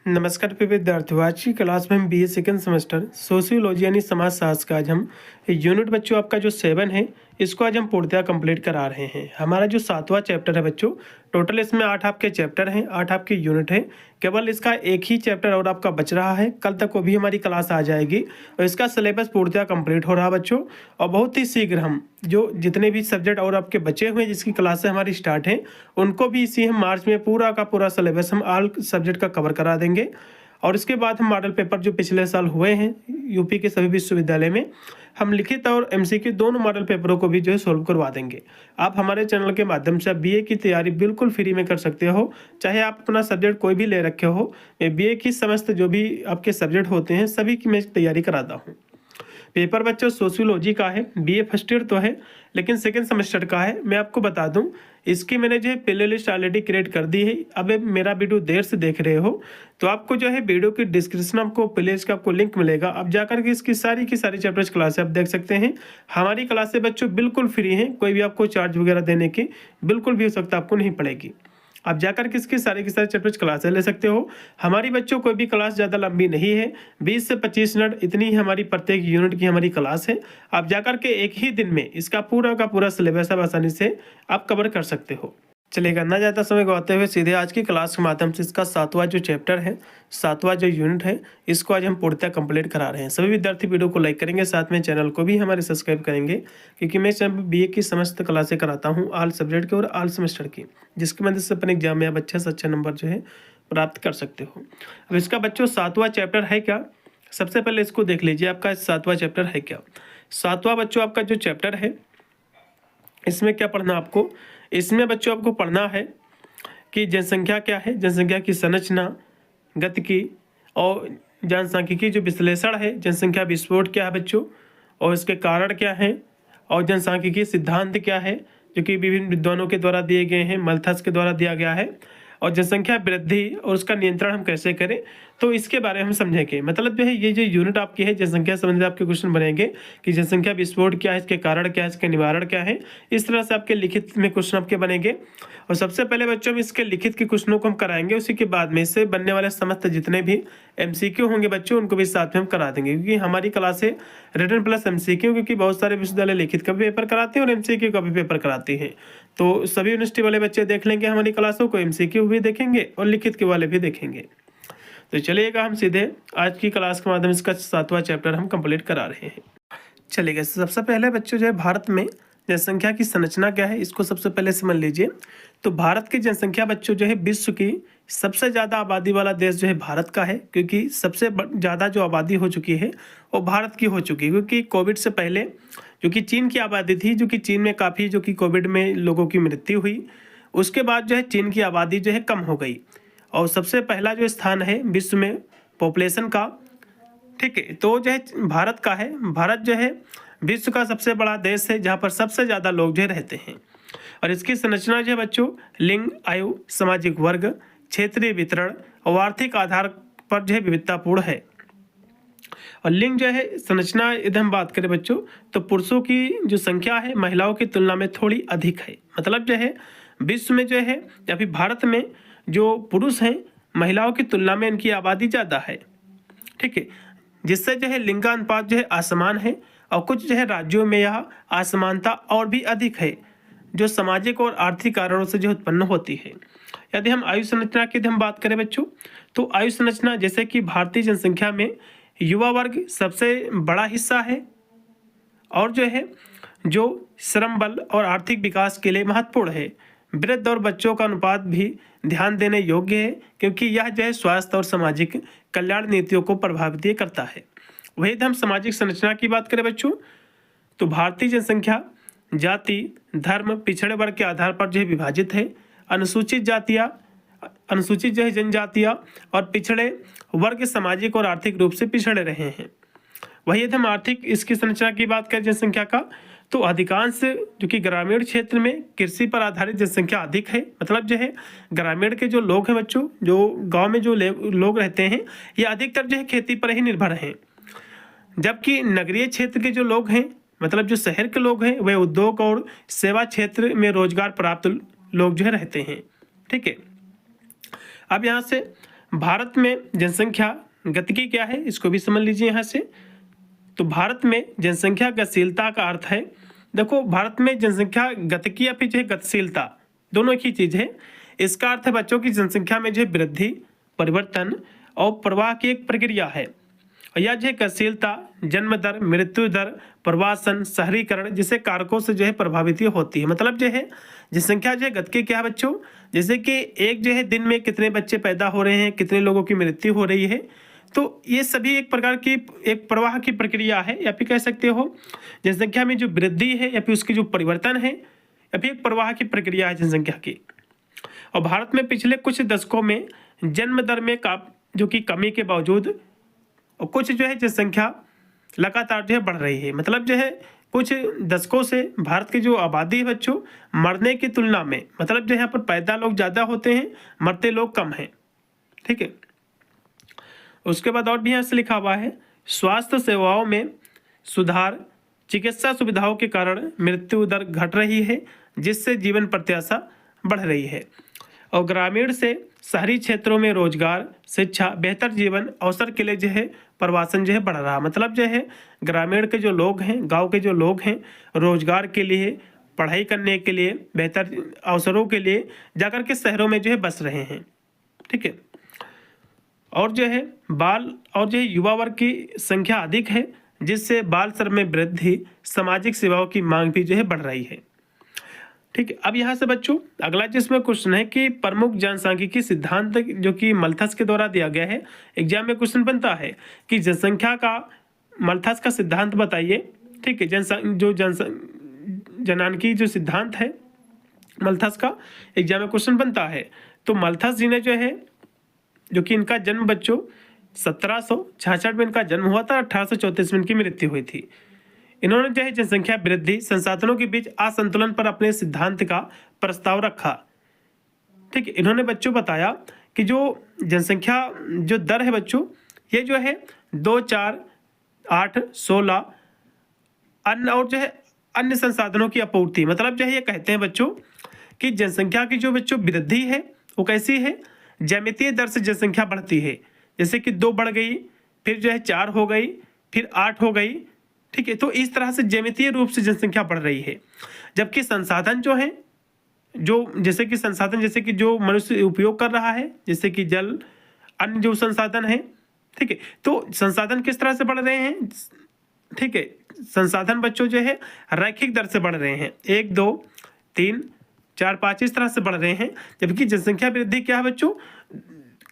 नमस्कार प्रिय विद्यार्थियों, आज की क्लास में हम बीए सेकंड सेमेस्टर सोशियोलॉजी यानी समाजशास्त्र का आज हम यूनिट बच्चों आपका जो 7 है इसको आज हम पूर्णतः कंप्लीट करा रहे हैं। हमारा जो 7वां चैप्टर है बच्चों, टोटल इसमें 8 आपके चैप्टर हैं, 8 आपके यूनिट है। केवल इसका एक ही चैप्टर और आपका बच रहा है, कल तक वो भी हमारी क्लास आ जाएगी और इसका सिलेबस पूर्णतः कंप्लीट हो रहा है बच्चों। और बहुत ही शीघ्र हम जो जितने भी सब्जेक्ट और आपके बचे हुए जिसकी क्लासें हमारी स्टार्ट हैं उनको भी इसी हम मार्च में पूरा का पूरा सिलेबस हम ऑल सब्जेक्ट का कवर करा देंगे। और इसके बाद हम मॉडल पेपर जो पिछले साल हुए हैं यूपी के सभी विश्वविद्यालय में, हम लिखित और एमसीक्यू दोनों मॉडल पेपरों को भी जो है सोल्व करवा देंगे। आप हमारे चैनल के माध्यम से बीए की तैयारी बिल्कुल फ्री में कर सकते हो, चाहे आप अपना सब्जेक्ट कोई भी ले रखे हो। मैं बीए की समस्त जो भी आपके सब्जेक्ट होते हैं सभी की मैं तैयारी कराता हूँ। पेपर बच्चों सोशियोलॉजी का है, बीए फर्स्ट ईयर तो है लेकिन सेकंड सेमेस्टर का है। मैं आपको बता दूं, इसकी मैंने जो है प्ले लिस्ट ऑलरेडी क्रिएट कर दी है। अब मेरा वीडियो देर से देख रहे हो तो आपको जो है वीडियो की डिस्क्रिप्शन आपको प्ले लिस्ट का आपको लिंक मिलेगा। अब जाकर के इसकी सारी की सारी चैप्टर्स क्लासें आप देख सकते हैं। हमारी क्लासें बच्चों बिल्कुल फ्री हैं, कोई भी आपको चार्ज वगैरह देने की बिल्कुल भी हो सकता आपको नहीं पड़ेगी। आप जाकर किसकी सारे के सारे चैप्टर्स क्लासें ले सकते हो। हमारी बच्चों कोई भी क्लास ज़्यादा लंबी नहीं है, 20 से 25 मिनट इतनी ही हमारी प्रत्येक यूनिट की हमारी क्लास है। आप जाकर के एक ही दिन में इसका पूरा का पूरा सिलेबस आप आसानी से आप कवर कर सकते हो। चलेगा, ना ज़्यादा समय गवाते हुए सीधे आज की क्लास के माध्यम से इसका 7वां जो चैप्टर है, 7वां जो यूनिट है, इसको आज हम पूर्णतः कंप्लीट करा रहे हैं। सभी विद्यार्थी वीडियो को लाइक करेंगे, साथ में चैनल को भी हमारे सब्सक्राइब करेंगे, क्योंकि मैं सब बीए की समस्त क्लासें कराता हूँ, ऑल सब्जेक्ट की और ऑल सेमेस्टर की, जिसकी मदद से अपने एग्जाम में आप अच्छे से अच्छे नंबर जो है प्राप्त कर सकते हो। अब इसका बच्चों 7वां चैप्टर है क्या, सबसे पहले इसको देख लीजिए। आपका 7वां चैप्टर है क्या। 7वां बच्चों आपका जो चैप्टर है इसमें क्या पढ़ना आपको, इसमें बच्चों आपको पढ़ना है कि जनसंख्या क्या है, जनसंख्या की संरचना, गतिकी और जनसांख्यिकी जो विश्लेषण है, जनसंख्या विस्फोट क्या है बच्चों और इसके कारण क्या है, और जनसांख्यिकी सिद्धांत क्या है जो कि विभिन्न विद्वानों के द्वारा दिए गए हैं, मल्थस के द्वारा दिया गया है, और जनसंख्या वृद्धि और उसका नियंत्रण हम कैसे करें, तो इसके बारे में हम समझेंगे। मतलब जो है ये जो यूनिट आपकी है जनसंख्या संबंधित आपके क्वेश्चन बनेंगे कि जनसंख्या विस्फोट क्या है, इसके कारण क्या है, इसके निवारण क्या है। इस तरह से आपके लिखित में क्वेश्चन आपके बनेंगे। और सबसे पहले बच्चों हम इसके लिखित के क्वेश्चनों को हम कराएंगे, उसी के बाद में इससे बनने वाले समस्त जितने भी एमसीक्यू होंगे बच्चों उनको भी साथ में हम करा देंगे, क्योंकि हमारी क्लास है रिटन प्लस एमसीक्यू, क्योंकि बहुत सारे विश्वविद्यालय लिखित का भी पेपर कराते हैं और एमसीक्यू का भी पेपर कराते हैं। तो सभी यूनिवर्सिटी वाले बच्चे देख लेंगे हमारी क्लासों को, एमसीक्यू भी देखेंगे और लिखित के वाले भी देखेंगे। तो चलिएगा हम सीधे आज की क्लास के माध्यम से इसका 7वां चैप्टर हम कंप्लीट करा रहे हैं। चलिएगा, सबसे पहले बच्चों जो है भारत में जनसंख्या की संरचना क्या है इसको सबसे पहले समझ लीजिए। तो भारत की जनसंख्या बच्चों जो है विश्व की सबसे ज़्यादा आबादी वाला देश जो है भारत का है, क्योंकि सबसे ज़्यादा जो आबादी हो चुकी है वो भारत की हो चुकी है। क्योंकि कोविड से पहले जो कि चीन की आबादी थी, जो कि चीन में काफ़ी जो कि कोविड में लोगों की मृत्यु हुई, उसके बाद जो है चीन की आबादी जो है कम हो गई और सबसे पहला जो स्थान है विश्व में पॉपुलेशन का, ठीक है, तो जो है भारत का है। भारत जो है विश्व का सबसे बड़ा देश है जहाँ पर सबसे ज़्यादा लोग जो है रहते हैं। और इसकी संरचना जो है बच्चों लिंग, आयु, सामाजिक वर्ग, क्षेत्रीय वितरण और आर्थिक आधार पर जो है विविधतापूर्ण है। और लिंग जो है संरचना यदि हम बात करें बच्चों तो पुरुषों की जो संख्या है महिलाओं की तुलना में थोड़ी अधिक है। मतलब जो है विश्व में जो है या फिर भारत में जो पुरुष हैं महिलाओं की तुलना में इनकी आबादी ज़्यादा है, ठीक है, जिससे जो है लिंगानुपात जो है असमान है। और कुछ जो है राज्यों में यह असमानता और भी अधिक है जो सामाजिक और आर्थिक कारणों से जो उत्पन्न होती है। यदि हम आयु संरचना की हम बात करें बच्चों तो आयु संरचना जैसे कि भारतीय जनसंख्या में युवा वर्ग सबसे बड़ा हिस्सा है और जो है जो श्रम बल और आर्थिक विकास के लिए महत्वपूर्ण है। वृद्ध और बच्चों का अनुपात भी ध्यान देने योग्य है, क्योंकि यह जो है स्वास्थ्य और सामाजिक कल्याण नीतियों को प्रभावित करता है। वही यदि हम सामाजिक संरचना की बात करें बच्चों तो भारतीय जनसंख्या जाति, धर्म, पिछड़े वर्ग के आधार पर जो है विभाजित है। अनुसूचित जातियाँ, अनुसूचित जो है जनजातियाँ और पिछड़े वर्ग सामाजिक और आर्थिक रूप से पिछड़े रहे हैं। वही यदि हम आर्थिक इसकी संरचना की बात करें जनसंख्या का तो अधिकांश जो कि ग्रामीण क्षेत्र में कृषि पर आधारित जनसंख्या अधिक है। मतलब जो है ग्रामीण के जो लोग हैं बच्चों, जो गांव में जो लोग रहते हैं ये अधिकतर जो है खेती पर ही निर्भर हैं, जबकि नगरीय क्षेत्र के जो लोग हैं मतलब जो शहर के लोग हैं वह उद्योग और सेवा क्षेत्र में रोजगार प्राप्त लोग जो है रहते हैं, ठीक है। अब यहाँ से भारत में जनसंख्या गतिकी क्या है, इसको भी समझ लीजिए यहाँ से। तो भारत में जनसंख्या गतिशीलता का अर्थ है, देखो भारत में जनसंख्या गतिकी या फिर जो है गतिशीलता, दोनों एक ही चीज़ है। इसका अर्थ है बच्चों की जनसंख्या में जो है वृद्धि, परिवर्तन और प्रवाह की एक प्रक्रिया है। और यह जो है गतिशीलता जन्म दर, मृत्यु दर, प्रवासन, शहरीकरण जैसे कारकों से जो है प्रभावित होती है। मतलब जो है जनसंख्या जो है गतिकी क्या है बच्चों, जैसे कि एक जो है दिन में कितने बच्चे पैदा हो रहे हैं, कितने लोगों की मृत्यु हो रही है, तो ये सभी एक प्रकार की एक प्रवाह की प्रक्रिया है। या फिर कह सकते हो जनसंख्या में जो वृद्धि है या फिर उसकी जो परिवर्तन है या फिर एक प्रवाह की प्रक्रिया है जनसंख्या की। और भारत में पिछले कुछ दशकों में जन्म दर में जो कि कमी के बावजूद और कुछ जो है जनसंख्या लगातार जो है बढ़ रही है। मतलब जो है कुछ दशकों से भारत की जो आबादी है बच्चों, मरने की तुलना में, मतलब जो यहाँ पर पैदा लोग ज़्यादा होते हैं, मरते लोग कम हैं। ठीक है। उसके बाद और भी यहाँ से लिखा हुआ है, स्वास्थ्य सेवाओं में सुधार, चिकित्सा सुविधाओं के कारण मृत्यु दर घट रही है, जिससे जीवन प्रत्याशा बढ़ रही है। और ग्रामीण से शहरी क्षेत्रों में रोजगार, शिक्षा, बेहतर जीवन अवसर के लिए जो है प्रवासन जो है बढ़ रहा। मतलब जो है ग्रामीण के जो लोग हैं, गांव के जो लोग हैं, रोजगार के लिए, पढ़ाई करने के लिए, बेहतर अवसरों के लिए जाकर के शहरों में जो है बस रहे हैं। ठीक है। और जो है बाल और जो है युवा वर्ग की संख्या अधिक है, जिससे बाल श्रम में वृद्धि, सामाजिक सेवाओं की मांग भी जो है बढ़ रही है। ठीक है। अब यहाँ से बच्चों अगला जिसमें क्वेश्चन है कि प्रमुख जनसांख्यिकी सिद्धांत जो कि मल्थस के द्वारा दिया गया है। एग्जाम में क्वेश्चन बनता है कि जनसंख्या का मल्थस का सिद्धांत बताइए। ठीक है। जनानकी जो सिद्धांत है मल्थस का, एग्जाम में क्वेश्चन बनता है। तो मल्थस जी ने जो है, जो कि इनका जन्म बच्चों 1766 में इनका जन्म हुआ था, 1834 में इनकी मृत्यु हुई थी। इन्होंने जो है जनसंख्या वृद्धि, संसाधनों के बीच असंतुलन पर अपने सिद्धांत का प्रस्ताव रखा। ठीक है। इन्होंने बच्चों बताया कि जो जनसंख्या जो दर है बच्चों, ये जो है 2, 4, 8, 16 अन्य और जो है अन्य संसाधनों की आपूर्ति। मतलब जो है ये कहते हैं बच्चों कि जनसंख्या की जो बच्चों वृद्धि है वो कैसी है, ज्यामितीय दर से जनसंख्या बढ़ती है। जैसे कि 2 बढ़ गई, फिर जो है 4 हो गई, फिर 8 हो गई। ठीक है। तो इस तरह से ज्यामितीय रूप से जनसंख्या बढ़ रही है। जबकि संसाधन जो है, जो जैसे कि संसाधन जैसे कि जो मनुष्य उपयोग कर रहा है, जैसे कि जल, अन्य जो संसाधन है, ठीक है, तो संसाधन किस तरह से बढ़ रहे हैं। ठीक है। संसाधन बच्चों जो है रैखिक दर से बढ़ रहे हैं, 1, 2, 3, 4, 5 इस तरह से बढ़ रहे हैं। जबकि जनसंख्या वृद्धि क्या है बच्चों,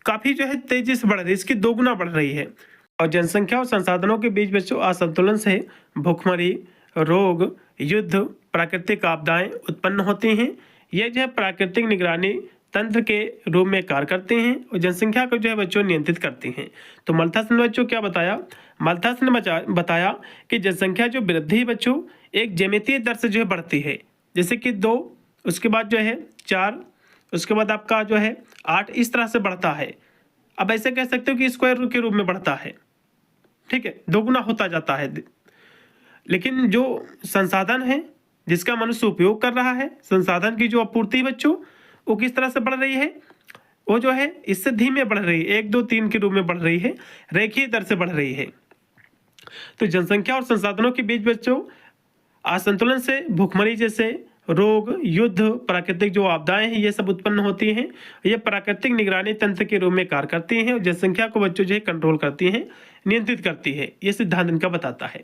काफी जो है तेजी से बढ़ रही है, इसकी 2 गुना बढ़ रही है। और जनसंख्या और संसाधनों के बीच बच्चों असंतुलन से भूखमरी, रोग, युद्ध, प्राकृतिक आपदाएं उत्पन्न होती हैं। ये जो है प्राकृतिक निगरानी तंत्र के रूप में कार्य करते हैं और जनसंख्या को जो है बच्चों नियंत्रित करती हैं। तो मल्थस ने बच्चों क्या बताया, मल्थस ने बताया कि जनसंख्या जो वृद्धि बच्चों एक ज्यामितीय दर से जो है बढ़ती है। जैसे कि 2, उसके बाद जो है 4, उसके बाद आपका जो है 8 इस तरह से बढ़ता है। अब ऐसे कह सकते हो कि स्क्वायर के रूप में बढ़ता है। ठीक है। 2 गुना होता जाता है। लेकिन जो संसाधन है जिसका मनुष्य उपयोग कर रहा है, संसाधन की जो आपूर्ति बच्चों वो किस तरह से बढ़ रही है, वो जो है इससे धीमे बढ़ रही है, 1, 2, 3 के रूप में बढ़ रही है, रेखीय दर से बढ़ रही है। तो जनसंख्या और संसाधनों के बीच बच्चों असंतुलन से भूखमरी जैसे रोग, युद्ध, प्राकृतिक जो आपदाएं हैं ये सब उत्पन्न होती हैं। ये प्राकृतिक निगरानी तंत्र के रूप में कार्य करती हैं और जनसंख्या को बच्चों जो है कंट्रोल करती हैं, नियंत्रित करती है। ये सिद्धांत इनका बताता है।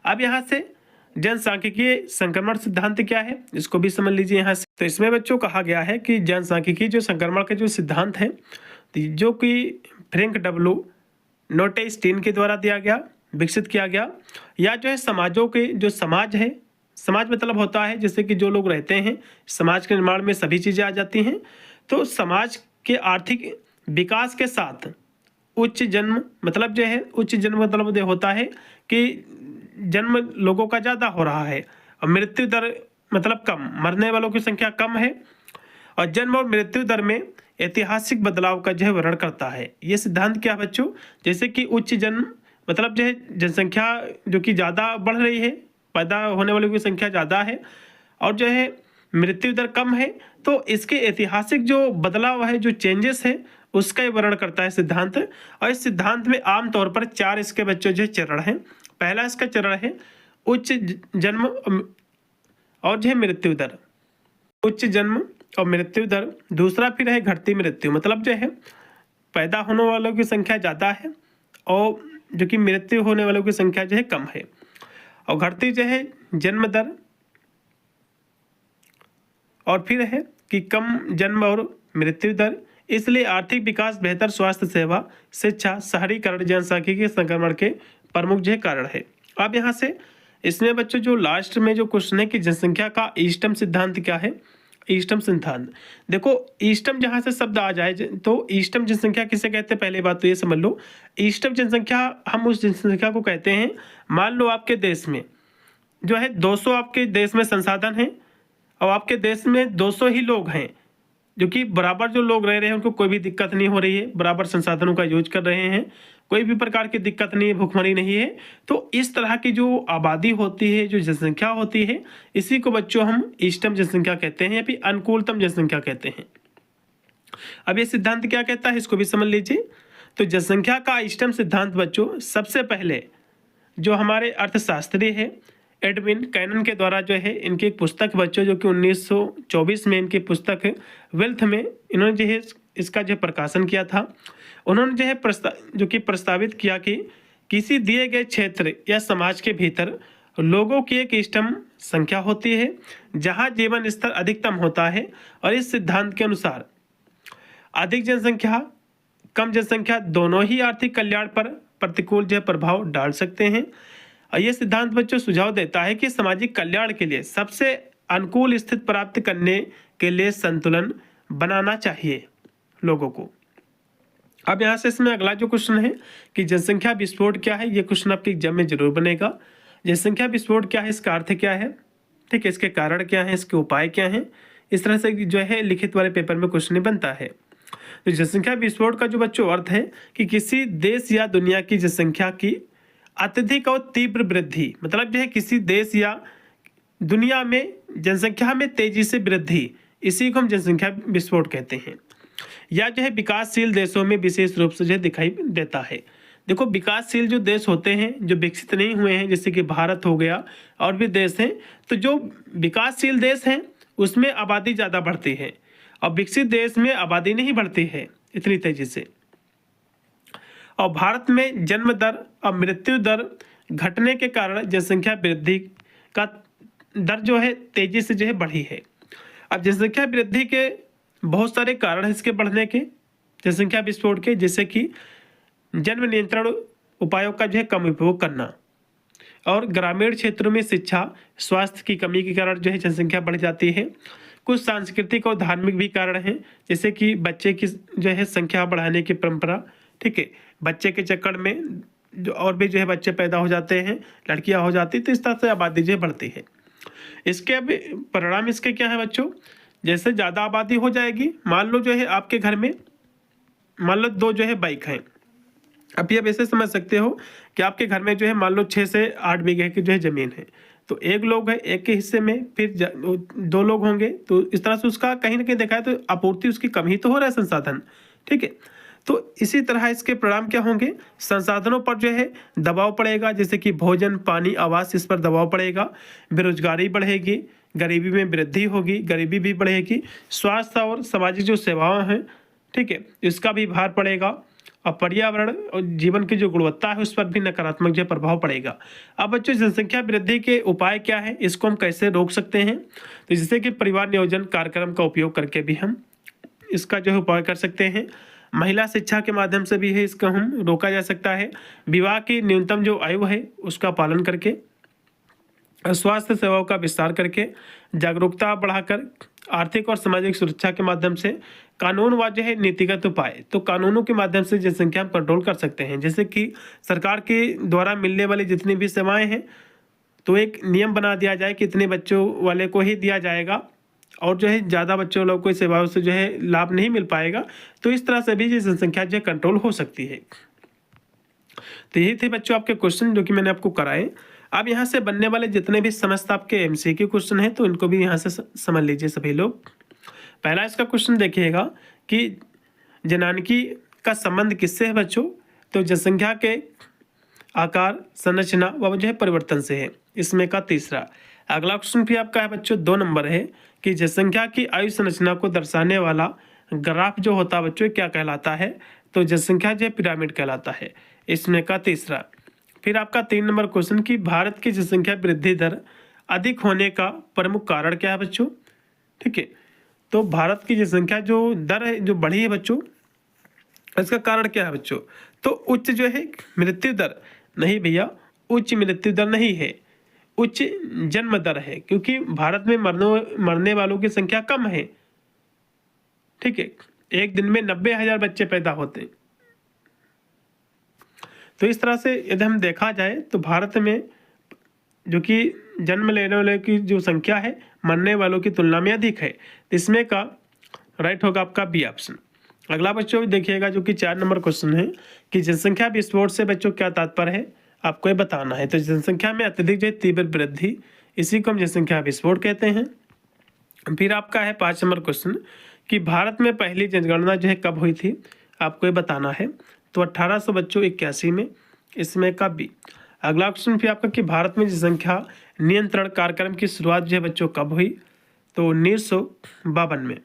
अब यहाँ से जनसांख्यिकीय संक्रमण सिद्धांत क्या है, इसको भी समझ लीजिए यहाँ से। तो इसमें बच्चों कहा गया है कि जनसांख्यिकीय जो संक्रमण का जो सिद्धांत है, जो कि फ्रैंक डब्ल्यू नोटेस्टीन के द्वारा दिया गया, विकसित किया गया। या जो है समाजों के जो समाज है, समाज मतलब होता है जैसे कि जो लोग रहते हैं, समाज के निर्माण में सभी चीज़ें आ जाती हैं। तो समाज के आर्थिक विकास के साथ उच्च जन्म, मतलब जो है उच्च जन्म मतलब होता है कि जन्म लोगों का ज़्यादा हो रहा है और मृत्यु दर मतलब कम, मरने वालों की संख्या कम है। और जन्म और मृत्यु दर में ऐतिहासिक बदलाव का जो है वर्णन करता है। ये सिद्धांत क्या बच्चों, जैसे कि उच्च जन्म मतलब जो है जनसंख्या जो कि ज़्यादा बढ़ रही है, पैदा होने वालों की संख्या ज़्यादा है, और जो है मृत्यु दर कम है। तो इसके ऐतिहासिक जो बदलाव है, जो चेंजेस है, उसका ही वर्णन करता है सिद्धांत। और इस सिद्धांत में आमतौर पर 4 इसके बच्चों जो चरण हैं। पहला इसका चरण है उच्च जन्म और जो है मृत्यु दर, उच्च जन्म और मृत्यु दर। दूसरा फिर है घटती मृत्यु, मतलब जो है पैदा होने वालों की संख्या ज़्यादा है और जो कि मृत्यु होने वालों की संख्या जो है कम है। और घटती जो है जन्म दर, और फिर है कि कम जन्म और मृत्यु दर। इसलिए आर्थिक विकास, बेहतर स्वास्थ्य सेवा, शिक्षा, शहरीकरण जनसांख्यिकी संक्रमण के प्रमुख जो है कारण है। अब यहाँ से इसमें बच्चों जो लास्ट में जो क्वेश्चन है कि जनसंख्या का इष्टतम सिद्धांत क्या है। इष्टतम सिद्धांत, देखो इष्टतम जहाँ से शब्द आ जाए तो इष्टतम जनसंख्या किसे कहते हैं, पहले बात तो ये समझ लो। इष्टतम जनसंख्या हम उस जनसंख्या को कहते हैं, मान लो आपके देश में जो है 200 आपके देश में संसाधन है और आपके देश में 200 ही लोग हैं, जो कि बराबर जो लोग रह रहे हैं उनको कोई भी दिक्कत नहीं हो रही है, बराबर संसाधनों का यूज कर रहे हैं, कोई भी प्रकार की दिक्कत नहीं है, भुखमरी नहीं है। तो इस तरह की जो आबादी होती है, जो जनसंख्या होती है, इसी को बच्चों हम इष्टतम जनसंख्या कहते हैं या फिर अनुकूलतम जनसंख्या कहते हैं। अब ये सिद्धांत क्या कहता है इसको भी समझ लीजिए। तो जनसंख्या का इष्टतम सिद्धांत बच्चों सबसे पहले जो हमारे अर्थशास्त्री है एडविन कैनन के द्वारा जो है इनकी एक पुस्तक बच्चों, जो कि 1924 में इनकी पुस्तक वेल्थ में इन्होंने जो है इसका जो प्रकाशन किया था। उन्होंने जो है प्रस्तावित किया कि किसी दिए गए क्षेत्र या समाज के भीतर लोगों की एक इष्टतम संख्या होती है जहां जीवन स्तर अधिकतम होता है, और इस सिद्धांत के अनुसार अधिक जनसंख्या कम जनसंख्या दोनों ही आर्थिक कल्याण पर प्रतिकूल जो प्रभाव डाल सकते हैं। और यह सिद्धांत बच्चों सुझाव देता है कि सामाजिक कल्याण के लिए सबसे अनुकूल स्थिति प्राप्त करने के लिए संतुलन बनाना चाहिए लोगों को। अब यहाँ से इसमें अगला जो क्वेश्चन है कि जनसंख्या विस्फोट क्या है, ये क्वेश्चन आपके एग्जाम में जरूर बनेगा। जनसंख्या विस्फोट क्या है, इसका अर्थ क्या है, ठीक है, इसके कारण क्या है, इसके उपाय क्या हैं, इस तरह से जो है लिखित वाले पेपर में क्वेश्चन बनता है। तो जनसंख्या विस्फोट का जो बच्चों अर्थ है कि किसी देश या दुनिया की जनसंख्या की अत्यधिक और तीव्र वृद्धि, मतलब जो है किसी देश या दुनिया में जनसंख्या में तेजी से वृद्धि, इसी को हम जनसंख्या विस्फोट कहते हैं। या जो है विकासशील देशों में विशेष रूप से जो दिखाई देता है। देखो विकासशील जो देश होते हैं, जो विकसित नहीं हुए हैं, जैसे कि भारत हो गया और भी देश हैं, तो जो विकासशील देश हैं उसमें आबादी ज़्यादा बढ़ती है और विकसित देश में आबादी नहीं बढ़ती है इतनी तेजी से। और भारत में जन्म दर और मृत्यु दर घटने के कारण जनसंख्या वृद्धि का दर जो है तेजी से जो है बढ़ी है। अब जनसंख्या वृद्धि के बहुत सारे कारण हैं इसके बढ़ने के, जनसंख्या विस्फोट के, जैसे कि जन्म नियंत्रण उपायों का जो है कम उपयोग करना, और ग्रामीण क्षेत्रों में शिक्षा स्वास्थ्य की कमी के कारण जो है जनसंख्या बढ़ जाती है। कुछ सांस्कृतिक और धार्मिक भी कारण हैं, जैसे कि बच्चे की जो है संख्या बढ़ाने की परंपरा, ठीक है, बच्चे के चक्कर में जो और भी जो है बच्चे पैदा हो जाते हैं, लड़कियां हो जाती, तो इस तरह से आबादी जो है बढ़ती है। इसके अब परिणाम इसके क्या है बच्चों, जैसे ज़्यादा आबादी हो जाएगी, मान लो जो है आपके घर में मान लो 2 जो है बाइक हैं। अब ये ऐसे समझ सकते हो कि आपके घर में जो है मान लो 6 से 8 बीघे की जो है ज़मीन है, तो एक लोग है, एक के हिस्से में फिर 2 लोग होंगे, तो इस तरह से उसका कहीं ना कहीं देखा है तो आपूर्ति उसकी कम ही तो हो रहा है संसाधन, ठीक है। तो इसी तरह इसके परिणाम क्या होंगे, संसाधनों पर जो है दबाव पड़ेगा, जैसे कि भोजन पानी आवास, इस पर दबाव पड़ेगा, बेरोजगारी बढ़ेगी, गरीबी में वृद्धि होगी, गरीबी भी बढ़ेगी, स्वास्थ्य और सामाजिक जो सेवाएं हैं, ठीक है, इसका भी भार पड़ेगा, और पर्यावरण और जीवन की जो गुणवत्ता है उस पर भी नकारात्मक जो प्रभाव पड़ेगा। अब बच्चों जनसंख्या वृद्धि के उपाय क्या है, इसको हम कैसे रोक सकते हैं, तो जैसे कि परिवार नियोजन कार्यक्रम का उपयोग करके भी हम इसका जो है उपाय कर सकते हैं। महिला शिक्षा के माध्यम से भी है इसका हम रोका जा सकता है। विवाह की न्यूनतम जो आयु है उसका पालन करके, स्वास्थ्य सेवाओं का विस्तार करके, जागरूकता बढ़ाकर, आर्थिक और सामाजिक सुरक्षा के माध्यम से, कानून व जो है नीतिगत उपाय, तो कानूनों के माध्यम से जनसंख्या हम कंट्रोल कर सकते हैं। जैसे कि सरकार के द्वारा मिलने वाली जितनी भी सेवाएं हैं तो एक नियम बना दिया जाए कि इतने बच्चों वाले को ही दिया जाएगा, और जो है ज़्यादा बच्चों लोग को सेवाओं से जो है लाभ नहीं मिल पाएगा, तो इस तरह से भी ये जनसंख्या जो है कंट्रोल हो सकती है। तो यही थे बच्चों आपके क्वेश्चन जो कि मैंने आपको कराए। अब यहाँ से बनने वाले जितने भी समस्त आपके एमसीक्यू क्वेश्चन हैं तो इनको भी यहाँ से समझ लीजिए सभी लोग। पहला इसका क्वेश्चन देखिएगा कि जनानिकी का संबंध किससे है बच्चों? तो जनसंख्या के आकार, संरचना व जो है परिवर्तन से है। इसमें का तीसरा। अगला क्वेश्चन भी आपका है बच्चों 2 नंबर है कि जनसंख्या की आयु संरचना को दर्शाने वाला ग्राफ जो होता है बच्चों क्या कहलाता है? तो जनसंख्या जो है पिरामिड कहलाता है। इसमें का तीसरा। फिर आपका 3 नंबर क्वेश्चन कि भारत की जनसंख्या वृद्धि दर अधिक होने का प्रमुख कारण क्या है बच्चों? ठीक है, तो भारत की जनसंख्या जो दर है जो बढ़ी है बच्चों, इसका कारण क्या है बच्चों? तो उच्च जो है मृत्यु दर नहीं भैया, उच्च मृत्यु दर नहीं है, उच्च जन्म दर है, क्योंकि भारत में मरने वालों की संख्या कम है। ठीक है, एक दिन में 90,000 बच्चे पैदा होते हैं। तो इस तरह से यदि हम देखा जाए तो भारत में जो कि जन्म लेने वाले की जो संख्या है मरने वालों की तुलना में अधिक है। इसमें का राइट होगा आपका बी ऑप्शन। अगला बच्चों देखिएगा जो कि 4 नंबर क्वेश्चन है कि जनसंख्या विस्फोट से बच्चों क्या तात्पर्य है, आपको ये बताना है। तो जनसंख्या में अत्यधिक जो तीव्र वृद्धि, इसी को हम जनसंख्या विस्फोट कहते हैं। फिर आपका है 5 नंबर क्वेश्चन कि भारत में पहली जनगणना जो है कब हुई थी, आपको ये बताना है। तो 1800 बच्चों 81 में। इसमें का बी। अगला क्वेश्चन फिर आपका कि भारत में जनसंख्या नियंत्रण कार्यक्रम की शुरुआत जो है बच्चों कब हुई? तो 1952 में।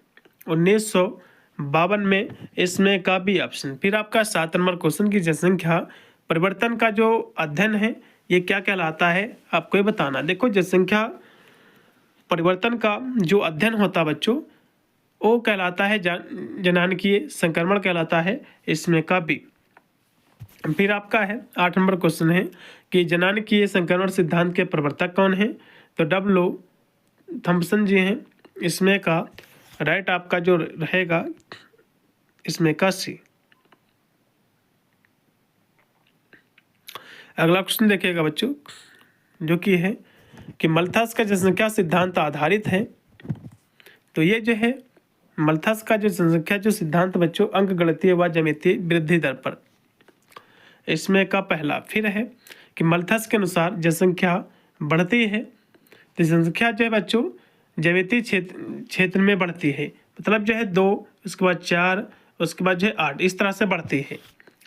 1952 में। इसमें का बी ऑप्शन। फिर आपका 7 नंबर क्वेश्चन की जनसंख्या परिवर्तन का जो अध्ययन है ये क्या कहलाता है, आपको ये बताना। देखो जनसंख्या परिवर्तन का जो अध्ययन होता है बच्चों वो कहलाता है जनानिकीय संक्रमण कहलाता है। इसमें का बी। फिर आपका है 8 नंबर क्वेश्चन है कि जनानिकीय संक्रमण सिद्धांत के प्रवर्तक कौन है? तो डब्ल्यू थॉम्पसन जी हैं। इसमें का राइट आपका जो रहेगा इसमें का सी। अगला क्वेश्चन देखिएगा बच्चों जो कि है कि मल्थस का जनसंख्या सिद्धांत आधारित है। तो ये जो है मल्थस का जो जनसंख्या जो सिद्धांत बच्चों अंकगणितीय व ज्यामितीय वृद्धि दर पर। इसमें का पहला। फिर है कि मल्थस के अनुसार जनसंख्या बढ़ती है तो जनसंख्या जो है बच्चों ज्यामितीय क्षेत्र में बढ़ती है, मतलब जो है 2, उसके बाद 4, उसके बाद जो है 8, इस तरह से बढ़ती है।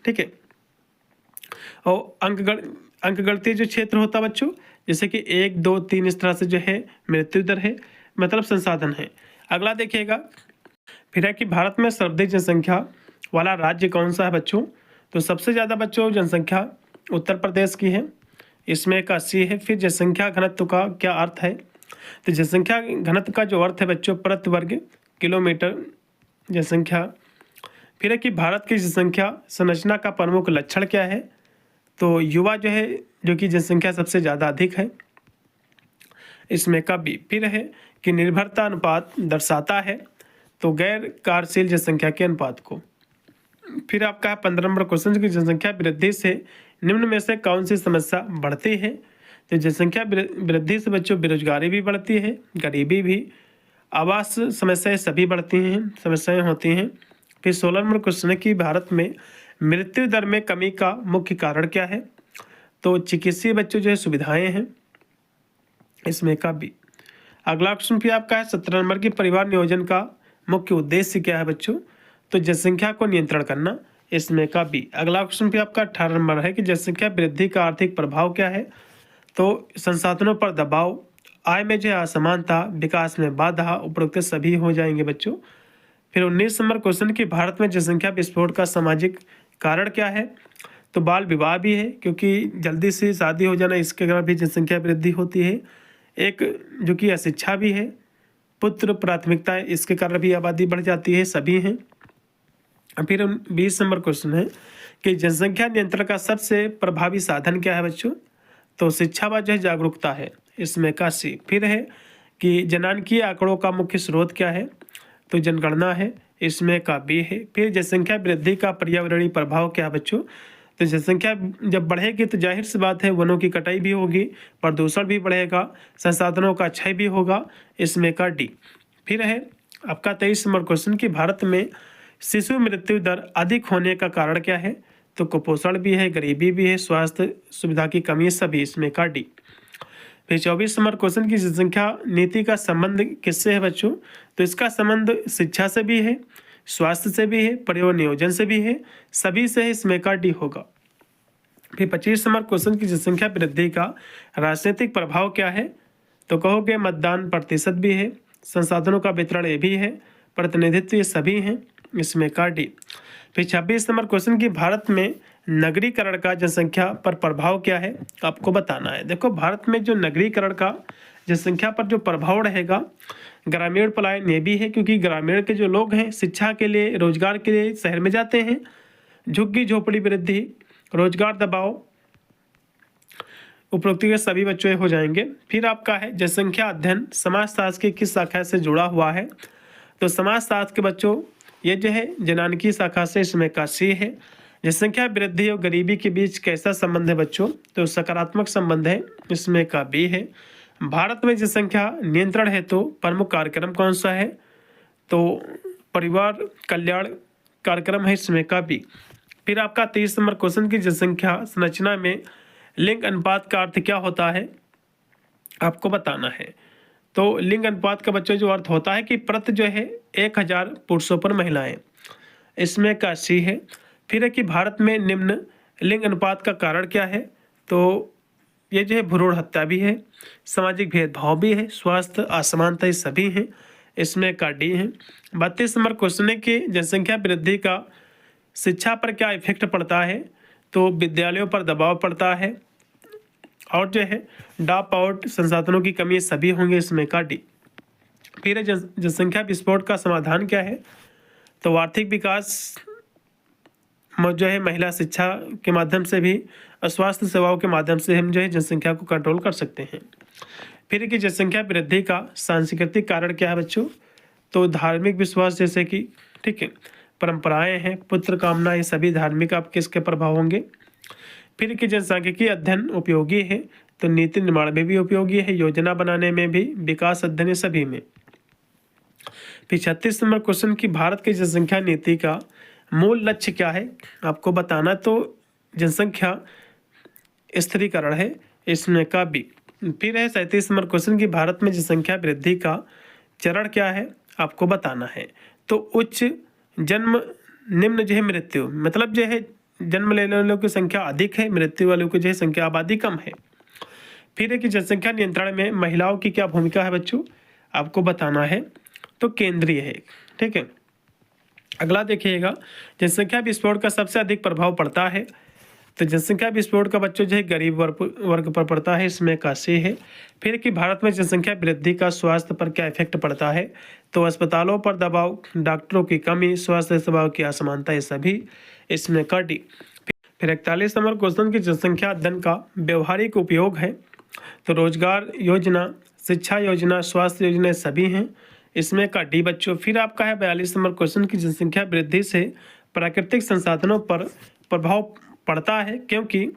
ठीक है, और अंकगणितीय जो क्षेत्र होता है बच्चों जैसे कि 1, 2, 3 इस तरह से जो है मृत्यु दर है, मतलब संसाधन है। अगला देखिएगा फिर है कि भारत में सर्वाधिक जनसंख्या वाला राज्य कौन सा है बच्चों? तो सबसे ज़्यादा बच्चों जनसंख्या उत्तर प्रदेश की है। इसमें का सी है। फिर जनसंख्या घनत्व का क्या अर्थ है? तो जनसंख्या घनत्व का जो अर्थ है बच्चों प्रति वर्ग किलोमीटर जनसंख्या। फिर है कि भारत की जनसंख्या संरचना का प्रमुख लक्षण क्या है? तो युवा जो है जो कि जनसंख्या सबसे ज़्यादा अधिक है। इसमें का बी। फिर है कि निर्भरता अनुपात दर्शाता है तो गैर कार्यशील जनसंख्या के अनुपात को। फिर आपका 15 नंबर क्वेश्चन की जनसंख्या वृद्धि से निम्न में से कौन सी समस्या बढ़ती है? तो जनसंख्या वृद्धि से बच्चों बेरोजगारी भी बढ़ती है, गरीबी भी, आवास समस्याएं सभी बढ़ती हैं, समस्याएं होती हैं। फिर 16 नंबर क्वेश्चन है कि भारत में मृत्यु दर में कमी का मुख्य कारण क्या है? तो चिकित्सीय बच्चों जो है सुविधाएं हैं। इसमें का बी। अगला क्वेश्चन फिर आपका है 17 नंबर की परिवार नियोजन का मुख्य उद्देश्य क्या है बच्चों? तो जनसंख्या को नियंत्रण करना। इसमें का बी। अगला क्वेश्चन भी आपका 18 नंबर है कि जनसंख्या वृद्धि का आर्थिक प्रभाव क्या है? तो संसाधनों पर दबाव, आय में जो है असमानता, विकास में बाधा, उपरोक्त सभी हो जाएंगे बच्चों। फिर 19 नंबर क्वेश्चन कि भारत में जनसंख्या विस्फोट का सामाजिक कारण क्या है? तो बाल विवाह भी है, क्योंकि जल्दी से शादी हो जाना इसके कारण भी जनसंख्या वृद्धि होती है। एक जो कि अशिक्षा भी है, पुत्र प्राथमिकता, इसके कारण भी आबादी बढ़ जाती है, सभी हैं। फिर 20 नंबर क्वेश्चन है कि जनसंख्या नियंत्रण का सबसे प्रभावी साधन क्या है बच्चों? तो शिक्षा व जो है जागरूकता है। इसमें का सी। फिर है कि जनानिकीय आंकड़ों का मुख्य स्रोत क्या है? तो जनगणना है। इसमें का बी है। फिर जनसंख्या वृद्धि का पर्यावरणीय प्रभाव क्या है बच्चों? तो जनसंख्या जब बढ़ेगी तो जाहिर सी बात है वनों की कटाई भी होगी, प्रदूषण भी बढ़ेगा, संसाधनों का क्षय भी होगा। इसमें का डी। फिर है आपका 23 नंबर क्वेश्चन कि भारत में शिशु मृत्यु दर अधिक होने का कारण क्या है? तो कुपोषण भी है, गरीबी भी है, स्वास्थ्य सुविधा की कमी, सभी। इसमें का डी। फिर 24 नंबर क्वेश्चन की जनसंख्या नीति का संबंध किससे है बच्चों? तो इसका संबंध शिक्षा से भी है, स्वास्थ्य से भी है, परिवहन नियोजन से भी है, सभी से है, इसमें का डी होगा। फिर 25 नंबर क्वेश्चन की जनसंख्या वृद्धि का राजनीतिक प्रभाव क्या है? तो कहोगे मतदान प्रतिशत भी है, संसाधनों का वितरण ये भी है, प्रतिनिधित्व ये सभी हैं, इसमें का डी। फिर 26 नंबर क्वेश्चन की भारत में नगरीकरण का जनसंख्या पर प्रभाव क्या है? आपको बताना है। देखो भारत में जो नगरीकरण का जनसंख्या पर जो प्रभाव रहेगा, ग्रामीण पलायन ये भी है, क्योंकि ग्रामीण के जो लोग हैं शिक्षा के लिए, रोजगार के लिए शहर में जाते हैं, झुग्गी झोपड़ी वृद्धि, रोजगार दबाव, उपरोक्त के सभी बच्चों हो जाएंगे। फिर आपका है जनसंख्या अध्ययन समाजशास्त्र की किस शाखा से जुड़ा हुआ है? तो समाजशास्त्र के बच्चों ये जो है जनानकी शाखा से, इसमें का सी है। जनसंख्या वृद्धि और गरीबी के बीच कैसा संबंध है बच्चों? तो सकारात्मक संबंध है, इसमें का बी है। भारत में जनसंख्या नियंत्रण है तो प्रमुख कार्यक्रम कौन सा है? तो परिवार कल्याण कार्यक्रम है, इसमें का बी। फिर आपका 30 नंबर क्वेश्चन की जनसंख्या संरचना में लिंग अनुपात का अर्थ क्या होता है? आपको बताना है। तो लिंग अनुपात का बच्चों जो अर्थ होता है कि प्रति जो है 1000 पुरुषों पर महिलाएं, इसमें का सी है। फिर है कि भारत में निम्न लिंग अनुपात का कारण क्या है? तो ये जो है भ्रूण हत्या भी है, सामाजिक भेदभाव भी है, स्वास्थ्य असमानता ये सभी हैं, इसमें का डी है। 32 नंबर क्वेश्चन है कि जनसंख्या वृद्धि का शिक्षा पर क्या इफेक्ट पड़ता है? तो विद्यालयों पर दबाव पड़ता है, और जो है ड्रॉप आउट, संसाधनों की कमी सभी होंगे, इसमें का डी। फिर जनसंख्या विस्फोट का समाधान क्या है? तो आर्थिक विकास जो है महिला शिक्षा के माध्यम से भी, स्वास्थ्य सेवाओं के माध्यम से हम जो है जनसंख्या को कंट्रोल कर सकते हैं। फिर कि जनसंख्या वृद्धि का सांस्कृतिक कारण क्या है बच्चों? तो धार्मिक विश्वास जैसे कि ठीक है परंपराएं हैं, पुत्र कामना, ये सभी धार्मिक आपके इसके प्रभाव होंगे। फिर कि जनसांख्यिकी अध्ययन उपयोगी है, तो नीति निर्माण में भी उपयोगी है, योजना बनाने में भी, विकास अध्ययन सभी में। फिर 36 नंबर क्वेश्चन की भारत की जनसंख्या नीति का मूल लक्ष्य क्या है? आपको बताना। तो जनसंख्या स्थिरीकरण है, इसमें का बी। फिर है 37 नंबर क्वेश्चन की भारत में जनसंख्या वृद्धि का चरण क्या है? आपको बताना है। तो उच्च जन्म, निम्न जो है मृत्यु, मतलब जो है जन्म लेने वालों की संख्या अधिक है, मृत्यु वालों की जो है संख्या आबादी कम है। फिर है कि जनसंख्या नियंत्रण में महिलाओं की क्या भूमिका है बच्चों? आपको बताना है। तो केंद्रीय है, ठीक है। अगला देखिएगा, जनसंख्या विस्फोट का सबसे अधिक प्रभाव पड़ता है। तो जनसंख्या विस्फोट का बच्चों जो है गरीब वर्ग पर पड़ता है, इसमें का सी है। फिर कि भारत में जनसंख्या वृद्धि का स्वास्थ्य पर क्या इफेक्ट पड़ता है? तो अस्पतालों पर दबाव, डॉक्टरों की कमी, स्वास्थ्य सेवाओं की असमानता, ये सभी, इसमें का डी। फिर 41 नंबर क्वेश्चन की जनसंख्या अध्ययन का व्यवहारिक उपयोग है। तो रोजगार योजना, शिक्षा योजना, स्वास्थ्य योजना सभी हैं, इसमें का डी बच्चों। फिर आपका है 42 नंबर क्वेश्चन की जनसंख्या वृद्धि से प्राकृतिक संसाधनों पर प्रभाव पड़ता है, क्योंकि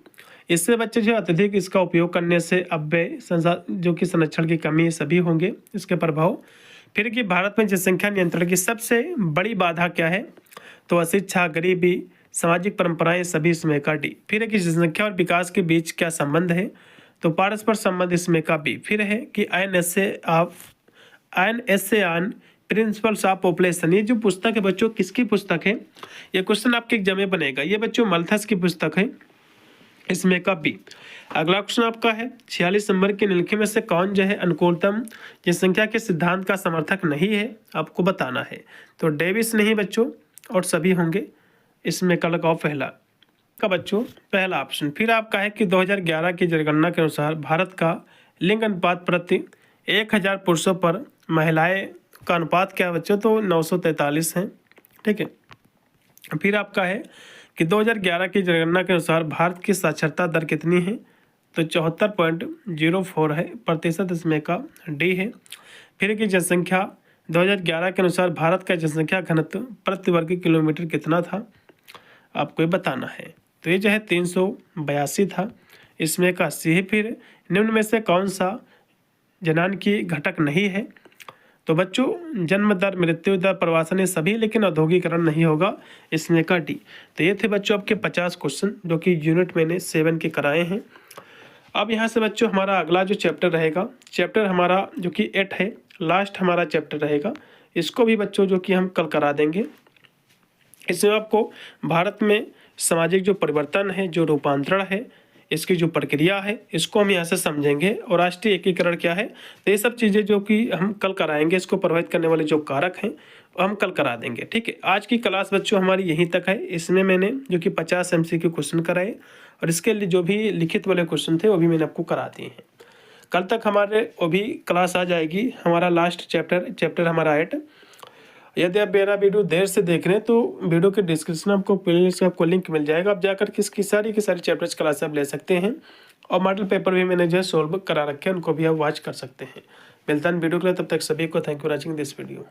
इससे बच्चे जो अत्यधिक इसका उपयोग करने से अव्यय संसाधन जो कि संरक्षण की कमी सभी होंगे, इसके प्रभाव। फिर कि भारत में जनसंख्या नियंत्रण की सबसे बड़ी बाधा क्या है? तो अशिक्षा, गरीबी, सामाजिक परंपराएं सभी, इसमें का डी। फिर है कि जनसंख्या और विकास के बीच क्या संबंध है? तो पारस्पर संबंध, इसमें का बी। फिर है कि INSA on principles of population, ये जो पुस्तक है बच्चों किसकी पुस्तक है? ये क्वेश्चन आपके एग्जाम में बनेगा, ये बच्चों मल्थस की पुस्तक है, इसमें का बी। अगला क्वेश्चन आपका है 46 नंबर के निम्नलिखित में से कौन जो है अनुकूलतम जनसंख्या के सिद्धांत का समर्थक नहीं है? आपको बताना है। तो डेविस नहीं बच्चों, और सभी होंगे, इसमें का लगाओ पहला का बच्चों, पहला ऑप्शन। फिर आपका है कि 2011 की जनगणना के अनुसार भारत का लिंग अनुपात प्रति 1000 पुरुषों पर महिलाएं का अनुपात क्या है बच्चों? तो 943 है, ठीक है। फिर आपका है कि 2011 की जनगणना के अनुसार भारत की साक्षरता दर कितनी है? तो 74.04 है प्रतिशत, इसमें का डी है। फिर की जनसंख्या 2011 के अनुसार भारत का जनसंख्या घनत्व प्रति वर्ग किलोमीटर कितना था? आपको ये बताना है। तो ये जो है 382 था, इसमें का सी है। फिर निम्न में से कौन सा जनानकी घटक नहीं है? तो बच्चों जन्म दर, मृत्यु दर, प्रवासन, ये सभी, लेकिन औद्योगिकरण नहीं होगा, इसमें का डी। तो ये थे बच्चों आपके 50 क्वेश्चन जो कि यूनिट मैंने 7 के कराए हैं। अब यहाँ से बच्चों हमारा अगला जो चैप्टर रहेगा, चैप्टर हमारा जो कि 8 है, लास्ट हमारा चैप्टर रहेगा, इसको भी बच्चों जो कि हम कल करा देंगे। इसमें आपको भारत में सामाजिक जो परिवर्तन है, जो रूपांतरण है, इसकी जो प्रक्रिया है, इसको हम यहाँ से समझेंगे। और राष्ट्रीय एकीकरण क्या है, तो ये सब चीज़ें जो कि हम कल कराएंगे, इसको प्रभावित करने वाले जो कारक हैं वो हम कल करा देंगे। ठीक है, आज की क्लास बच्चों हमारी यहीं तक है। इसमें मैंने जो कि 50 MCQ क्वेश्चन कराए और इसके लिए जो भी लिखित वाले क्वेश्चन थे वो भी मैंने आपको करा दिए हैं। कल तक हमारे वो भी क्लास आ जाएगी। हमारा लास्ट चैप्टर हमारा 8। यदि आप मेरा वीडियो देर से देख रहे हैं तो वीडियो के डिस्क्रिप्शन में आपको प्लेलिस्ट का आपको लिंक मिल जाएगा। आप जाकर किसकी सारी की सारी चैप्टर्स क्लास आप ले सकते हैं और मॉडल पेपर भी मैंने जो है सोल्व करा रखे हैं, उनको भी आप वॉच कर सकते हैं। मिलता है वीडियो के लिए, तब तक सभी को thank you for watching this video.